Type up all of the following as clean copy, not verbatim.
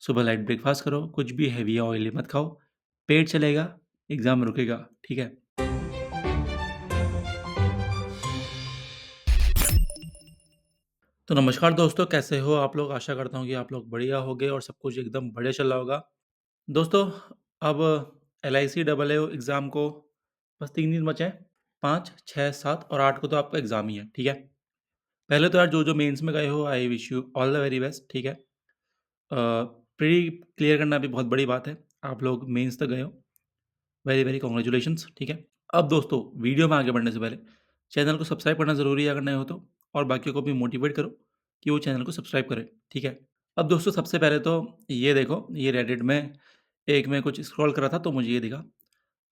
सुबह light breakfast करो, कुछ भी हेवी या ऑयली मत खाओ। पेट चलेगा, एग्ज़ाम रुकेगा, ठीक है? तो नमस्कार दोस्तों, कैसे हो आप लोग? आशा करता हूँ कि आप लोग बढ़िया होंगे और सब कुछ एकदम बढ़िया चल रहा होगा। दोस्तों, अब एलआईसी डबल ए एग्ज़ाम को बस 3 दिन बचे हैं। 5, 6, 7 और 8 को तो आपका एग्ज़ाम ही है, ठीक है? पहले तो यार जो मेंस में गए हो, I wish you all the very best, ठीक है? प्री क्लियर करना भी बहुत बड़ी बात है। आप लोग मेंस तक गए हो, वेरी, वेरी कांग्रेचुलेशंस, ठीक है? अब दोस्तों, वीडियो में आगे बढ़ने से पहले चैनल को सब्सक्राइब करना ज़रूरी है अगर नए हो तो, और बाकियों को भी मोटिवेट करो कि वो चैनल को सब्सक्राइब करें, ठीक है? अब दोस्तों, सबसे पहले तो ये देखो, ये रेडिट में एक मैं कुछ स्क्रॉल कर रहा था तो मुझे ये दिखा।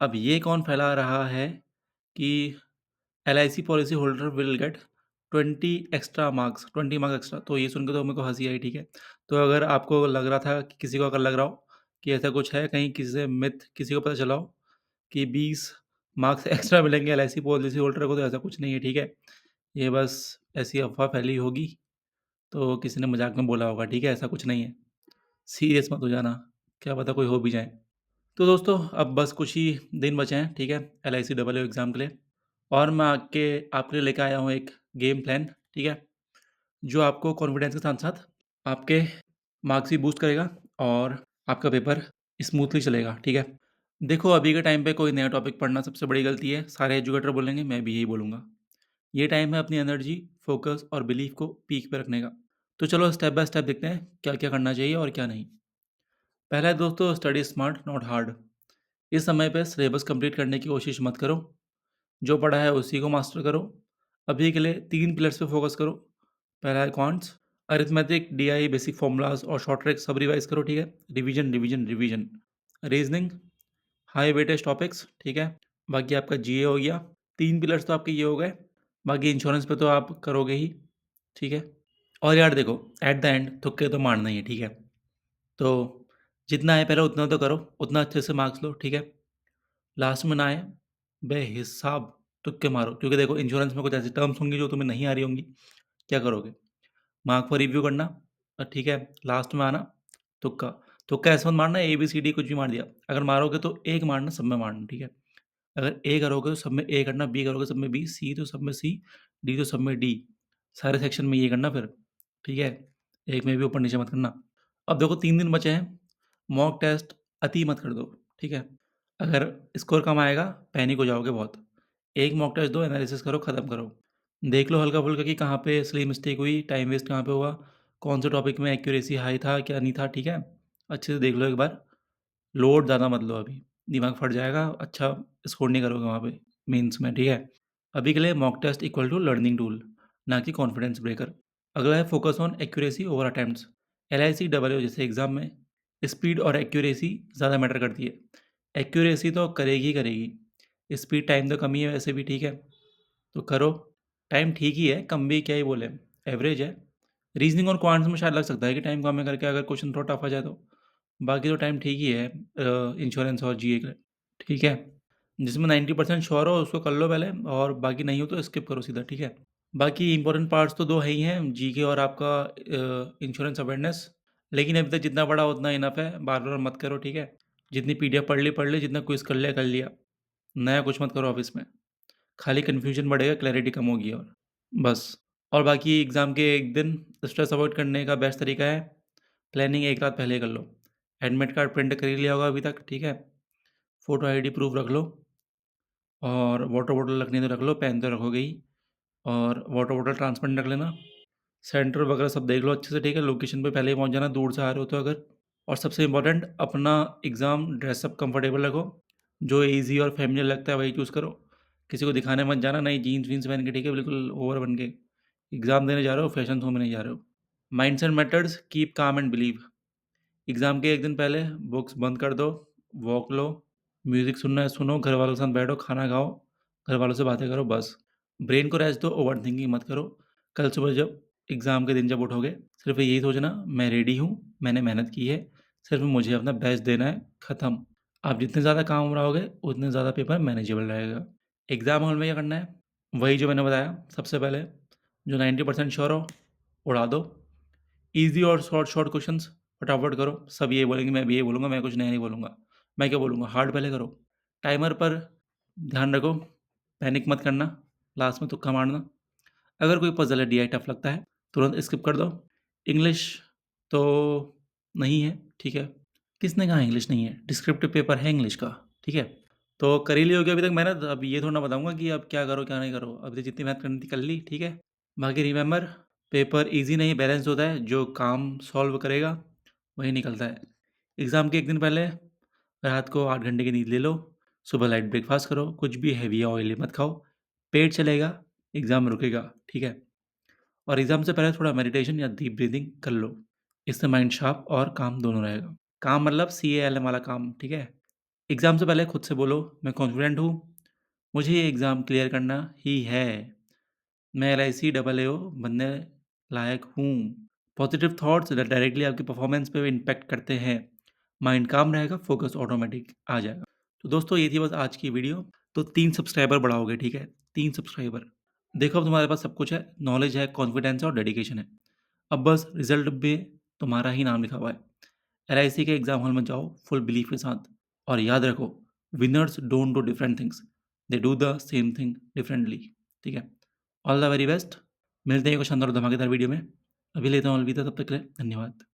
अब ये कौन फैला रहा है कि LIC policy holder will get 20 marks extra. तो ये सुन के तो मेरे को हँसी आई, ठीक है? तो अगर आपको लग रहा था कि किसी को अगर लग रहा हो कि ऐसा कुछ है, कहीं किसी से मिथ किसी को पता चला हो कि 20 मार्क्स एक्स्ट्रा मिलेंगे एलआईसी पॉलिसी होल्डर को, तो ऐसा कुछ नहीं है, ठीक है? ये बस ऐसी अफ़वाह फैली होगी, तो किसी ने मज़ाक में बोला होगा, ठीक है? ऐसा कुछ नहीं है। सीरियस मत हो जाना, क्या पता कोई हो भी जाए। तो दोस्तों, अब बस कुछ ही दिन बचे हैं, ठीक है? एलआईसी डबल ओ एग्ज़ाम के लिए, और मैं आपके लिए लेके आया हूँ एक गेम प्लान, ठीक है? जो आपको कॉन्फिडेंस के साथ-साथ आपके मार्क्स भी बूस्ट करेगा और आपका पेपर स्मूथली चलेगा, ठीक है? देखो, अभी के टाइम पे कोई नया टॉपिक पढ़ना सबसे बड़ी गलती है। सारे एजुकेटर बोलेंगे, मैं भी यही बोलूँगा। ये टाइम है अपनी एनर्जी, फ़ोकस और बिलीव को पीक पे रखने का। तो चलो स्टेप बाय स्टेप देखते हैं क्या-क्या करना चाहिए और क्या नहीं। पहला है दोस्तों, स्टडी स्मार्ट नॉट हार्ड। इस समय पे सिलेबस कंप्लीट करने की कोशिश मत करो। जो पढ़ा है उसी को मास्टर करो। अभी के लिए 3 पिलर्स पे फ़ोकस करो। पहला है quants, arithmetic, DI, basic formulas और शॉर्ट ट्रिक्स सब रिवाइज़ करो, ठीक है? Revision, revision, revision. Reasoning, high weightage topics, ठीक है? बाकी आपका जीए हो गया। 3 पिलर्स तो आपके ये हो गए। बाकी इंश्योरेंस पे तो आप करोगे ही, ठीक है? और यार देखो, एट द एंड तुक्के तो मारना ही है, ठीक है? तो जितना है पहले उतना तो करो, उतना अच्छे से मार्क्स लो, ठीक है? लास्ट में ना आए, बेहिसाब तुक्के मारो, क्योंकि देखो इंश्योरेंस में कुछ ऐसी टर्म्स होंगी जो तुम्हें नहीं आ रही होंगी, क्या करोगे? मार्क पर रिव्यू करना, ठीक है? लास्ट में आना, तुक्का। तुक्का ऐसा मत मारना एबीसीडी कुछ भी मार दिया। अगर मारोगे तो 1 मारना, सब में मारना, ठीक है? अगर ए करोगे तो सब में ए करना, बी करोगे सब में बी, सी तो सब में सी, डी तो सब में डी। सारे सेक्शन में ये करना फिर, ठीक है? एक में भी ऊपर-नीचे मत करना। अब देखो 3 दिन बचे हैं, मॉक टेस्ट अति मत कर दो, ठीक है? अगर स्कोर कम आएगा, पैनिक हो जाओगे बहुत। एक मॉक टेस्ट दो, एनालिसिस करो, खत्म करो। देख लो हल्का-फुल्का कि कहाँ पे सिली मिस्टेक हुई, टाइम वेस्ट कहाँ पे हुआ, कौन से टॉपिक में एक्यूरेसी हाई था, क्या नहीं था, ठीक है? अच्छे से देख लो एक बार। लोड ज़्यादा मत लो अभी, दिमाग फट जाएगा, अच्छा स्कोर नहीं करोगे वहाँ पे मेंस में, ठीक है? अभी के लिए mock test equal to learning tool, ना कि कॉन्फिडेंस ब्रेकर। अगला है focus on accuracy over attempts. LIC double जैसे एग्ज़ाम में स्पीड और एक्यूरेसी ज़्यादा मैटर करती है। एक्यूरेसी तो करेगी ही करेगी, स्पीड टाइम तो कम ही है वैसे भी, ठीक है? तो करो, टाइम ठीक ही है, कम भी क्या ही बोले, एवरेज है। रीज़निंग और क्वांट्स में शायद लग सकता है कि टाइम कम है करके, अगर क्वेश्चन थोड़ा टफ आ जाए तो। बाकी तो टाइम ठीक ही है इंश्योरेंस और जीए का, ठीक है? जिसमें 90% श्योर हो उसको कर लो पहले, और बाकी नहीं हो तो स्किप करो सीधा, ठीक है? बाकी इंपॉर्टेंट पार्ट्स तो 2 है ही हैं, जीके और आपका इंश्योरेंस अवेयरनेस। लेकिन अभी तक जितना पढ़ा उतना इनफ है, बार-बार मत करो, ठीक है? जितनी पीडीएफ पढ़ ली, जितना क्विज़ कर लिया। नया कुछ मत करो ऑफ़िस में। खाली कन्फ्यूजन बढ़ेगा, क्लैरिटी कम होगी और बस। और बाकी एग्ज़ाम के 1 दिन स्ट्रेस अवॉइड करने का बेस्ट तरीका है, प्लानिंग 1 रात पहले ही कर लो। एडमिट कार्ड प्रिंट कर ही लिया होगा अभी तक, ठीक है? फ़ोटो आईडी प्रूफ़ रख लो, और वाटर बॉटल रखनी है तो रख लो, पेन तो रखोगे ही, और वाटर बॉटल ट्रांसपेरेंट रख लेना। सेंटर वगैरह सब देख लो अच्छे से, ठीक है? लोकेशन पे पहले ही पहुँच जाना, दूर से आ रहे हो तो अगर। और सबसे इम्पोर्टेंट, अपना एग्ज़ाम ड्रेसअप कंफर्टेबल रखो, जो ईज़ी और फ़ैमिलियर लगता है वही चूज़ करो। किसी को दिखाने मत जाना, नई जीन्स-वीन्स पहन के, ठीक है? बिल्कुल ओवर बन के। एग्ज़ाम देने जा रहे हो, फैशन शो में नहीं जा रहे हो। Mindset matters, keep calm and believe. Exam के 1 दिन पहले बुक्स बंद कर दो, वॉक लो, म्यूज़िक सुनना है सुनो, घरवालों के साथ बैठो, खाना खाओ, घरवालों से बातें करो, बस। ब्रेन को रेस्ट दो, ओवरथिंकिंग मत करो। कल सुबह जब एग्ज़ाम के दिन जब उठोगे, सिर्फ़ यही सोचना, मैं रेडी हूँ, मैंने मेहनत की है, सिर्फ़ मुझे अपना बेस्ट देना है, ख़त्म। आप जितने ज़्यादा काम रहोगे, उतने ज़्यादा पेपर मैनेजेबल रहेगा। एग्ज़ाम हॉल में क्या करना है? वही जो मैंने बताया सबसे पहले, जो 90% श्योर हो, उड़ा दो। ईज़ी और शॉर्ट शॉर्ट क्वेश्चंस फटाफट करो, सब ये बोलेंगे, मैं भी यही बोलूँगा, मैं कुछ नया नहीं बोलूँगा। मैं क्या बोलूँगा, हार्ड पहले करो। टाइमर पर ध्यान रखो, पैनिक मत करना, लास्ट में तुक्का मारना। अगर कोई पज़ल है, डीआई टफ लगता है, तुरंत स्किप कर दो। इंग्लिश तो नहीं है, ठीक है। किसने कहा इंग्लिश नहीं है? डिस्क्रिप्टिव पेपर है इंग्लिश का, ठीक है। तो कर ही ली होगी अभी तक मेहनत, अब ये थोड़ा ना बताऊँगा कि अब क्या करो, क्या नहीं करो। अभी तक जितनी मेहनत करनी थी कर ली, ठीक है। बाकी रिमेंबर, पेपर ईज़ी नहीं बैलेंस होता है, जो काम सॉल्व करेगा वही निकलता है। एग्ज़ाम के 1 दिन पहले रात को 8 घंटे की नींद ले लो, सुबह लाइट ब्रेकफ़ास्ट करो, कुछ भी हेवी या ऑयली मत खाओ, पेट चलेगा, एग्ज़ाम रुकेगा, ठीक है। और एग्ज़ाम से पहले थोड़ा मेडिटेशन या डीप ब्रीथिंग कर लो, इससे माइंड शार्प और काम दोनों रहेगा। काम मतलब CALM वाला काम, ठीक है। एग्ज़ाम से पहले खुद से बोलो, मैं कॉन्फिडेंट हूँ, मुझे ये एग्ज़ाम क्लियर करना ही है, मैं LIC AAO बनने लायक हूँ। पॉजिटिव थॉट्स डायरेक्टली आपकी परफॉर्मेंस पे इम्पैक्ट करते हैं। माइंड काम रहेगा, फोकस ऑटोमेटिक आ जाएगा। तो दोस्तों ये थी बस आज की वीडियो। तो 3 सब्सक्राइबर बढ़ाओगे, ठीक है? 3 सब्सक्राइबर। देखो अब तुम्हारे पास सब कुछ है, नॉलेज है, कॉन्फिडेंस है और डेडिकेशन है। अब बस रिज़ल्ट में तुम्हारा ही नाम लिखा हुआ है। LIC के एग्ज़ाम हॉल में जाओ फुल बिलीफ के साथ और याद रखो, winners don't do different things, they do the same thing differently, ठीक है? All the very best. मिलते हैं एक और शानदार और धमाकेदार वीडियो में। अभी लेता हूँ अलविदा, तब तक के लिए धन्यवाद।